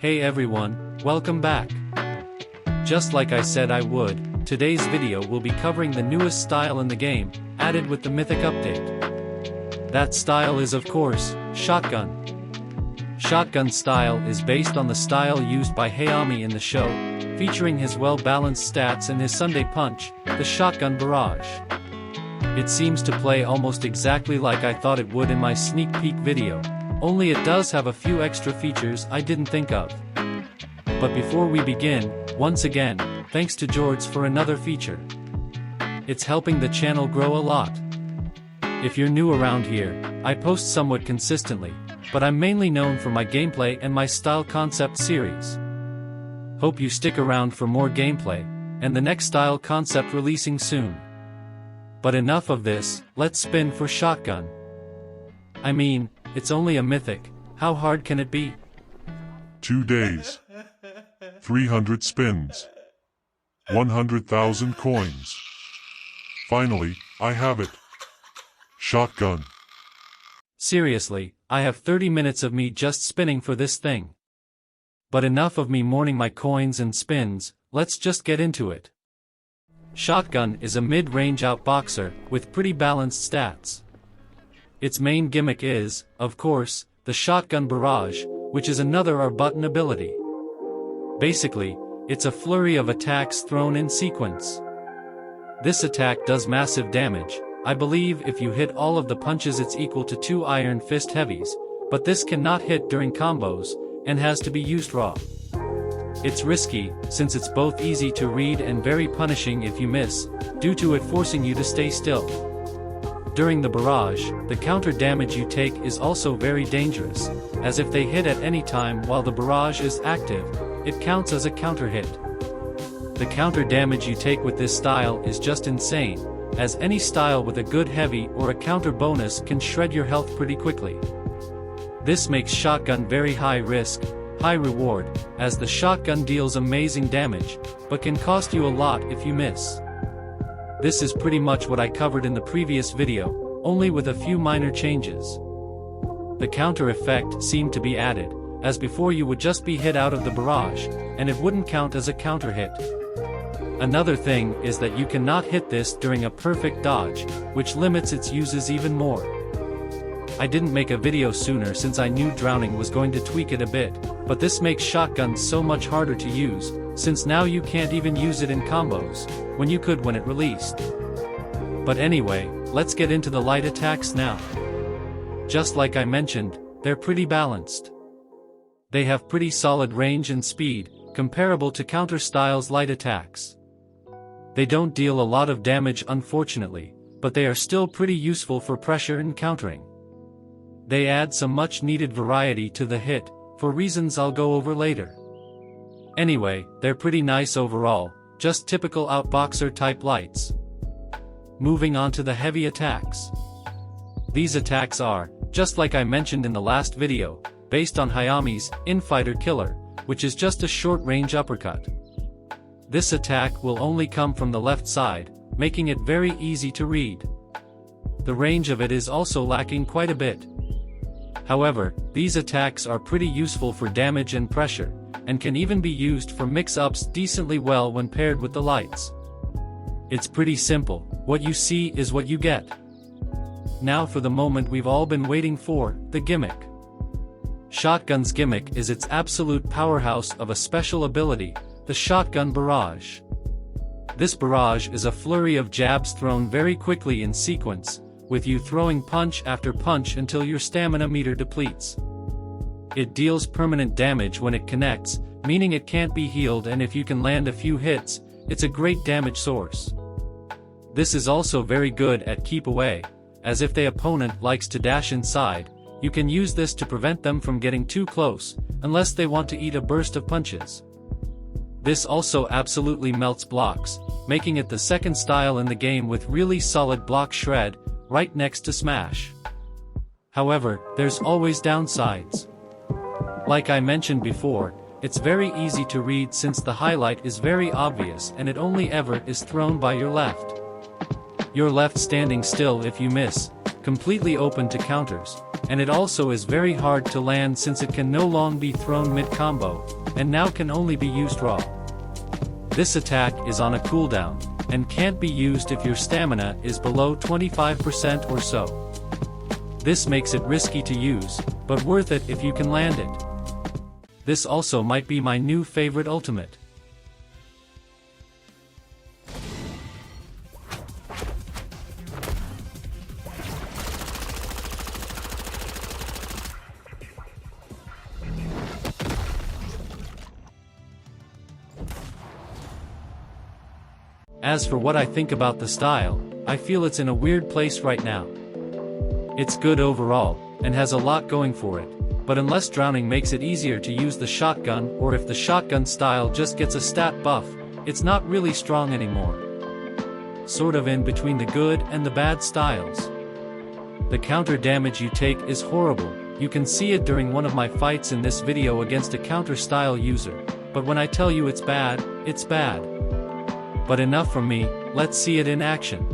Hey everyone, welcome back. Just like I said I would, today's video will be covering the newest style in the game, added with the Mythic update. That style is of course, Shotgun. Shotgun style is based on the style used by Hayami in the show, featuring his well-balanced stats and his Sunday punch, the Shotgun Barrage. It seems to play almost exactly like I thought it would in my sneak peek video, only it does have a few extra features I didn't think of. But before we begin, once again, thanks to George for another feature. It's helping the channel grow a lot. If you're new around here, I post somewhat consistently, but I'm mainly known for my gameplay and my style concept series. Hope you stick around for more gameplay, and the next style concept releasing soon. But enough of this, let's spin for Shotgun. I mean, it's only a mythic, how hard can it be? 2 days. 300 spins. 100,000 coins. Finally, I have it. Shotgun. Seriously, I have 30 minutes of me just spinning for this thing. But enough of me mourning my coins and spins, let's just get into it. Shotgun is a mid-range outboxer, with pretty balanced stats. Its main gimmick is, of course, the Shotgun Barrage, which is another R-button ability. Basically, it's a flurry of attacks thrown in sequence. This attack does massive damage. I believe if you hit all of the punches it's equal to 2 Iron Fist heavies, but this cannot hit during combos, and has to be used raw. It's risky, since it's both easy to read and very punishing if you miss, due to it forcing you to stay still. During the barrage, the counter damage you take is also very dangerous, as if they hit at any time while the barrage is active, it counts as a counter hit. The counter damage you take with this style is just insane, as any style with a good heavy or a counter bonus can shred your health pretty quickly. This makes Shotgun very high risk, high reward, as the Shotgun deals amazing damage, but can cost you a lot if you miss. This is pretty much what I covered in the previous video, only with a few minor changes. The counter effect seemed to be added, as before you would just be hit out of the barrage, and it wouldn't count as a counter hit. Another thing is that you cannot hit this during a perfect dodge, which limits its uses even more. I didn't make a video sooner since I knew drowning was going to tweak it a bit, but this makes Shotgun so much harder to use, since now you can't even use it in combos, when you could when it released. But anyway, let's get into the light attacks now. Just like I mentioned, they're pretty balanced. They have pretty solid range and speed, comparable to counter-style's light attacks. They don't deal a lot of damage unfortunately, but they are still pretty useful for pressure and countering. They add some much-needed variety to the hit, for reasons I'll go over later. Anyway, they're pretty nice overall, just typical outboxer type lights. Moving on to the heavy attacks. These attacks are, just like I mentioned in the last video, based on Hayami's Infighter Killer, which is just a short-range uppercut. This attack will only come from the left side, making it very easy to read. The range of it is also lacking quite a bit. However, these attacks are pretty useful for damage and pressure, and can even be used for mix-ups decently well when paired with the lights. It's pretty simple, what you see is what you get. Now for the moment we've all been waiting for, the gimmick. Shotgun's gimmick is its absolute powerhouse of a special ability, the Shotgun Barrage. This barrage is a flurry of jabs thrown very quickly in sequence, with you throwing punch after punch until your stamina meter depletes. It deals permanent damage when it connects, meaning it can't be healed, and if you can land a few hits, it's a great damage source. This is also very good at keep away, as if the opponent likes to dash inside, you can use this to prevent them from getting too close, unless they want to eat a burst of punches. This also absolutely melts blocks, making it the second style in the game with really solid block shred, right next to Smash. However, there's always downsides. Like I mentioned before, it's very easy to read since the highlight is very obvious and it only ever is thrown by your left. Your left standing still if you miss, completely open to counters, and it also is very hard to land since it can no longer be thrown mid-combo, and now can only be used raw. This attack is on a cooldown, and can't be used if your stamina is below 25% or so. This makes it risky to use, but worth it if you can land it. This also might be my new favorite ultimate. As for what I think about the style, I feel it's in a weird place right now. It's good overall, and has a lot going for it, but unless drowning makes it easier to use the shotgun, or if the shotgun style just gets a stat buff, it's not really strong anymore. Sort of in between the good and the bad styles. The counter damage you take is horrible. You can see it during one of my fights in this video against a counter style user, but when I tell you it's bad, it's bad. But enough from me, let's see it in action.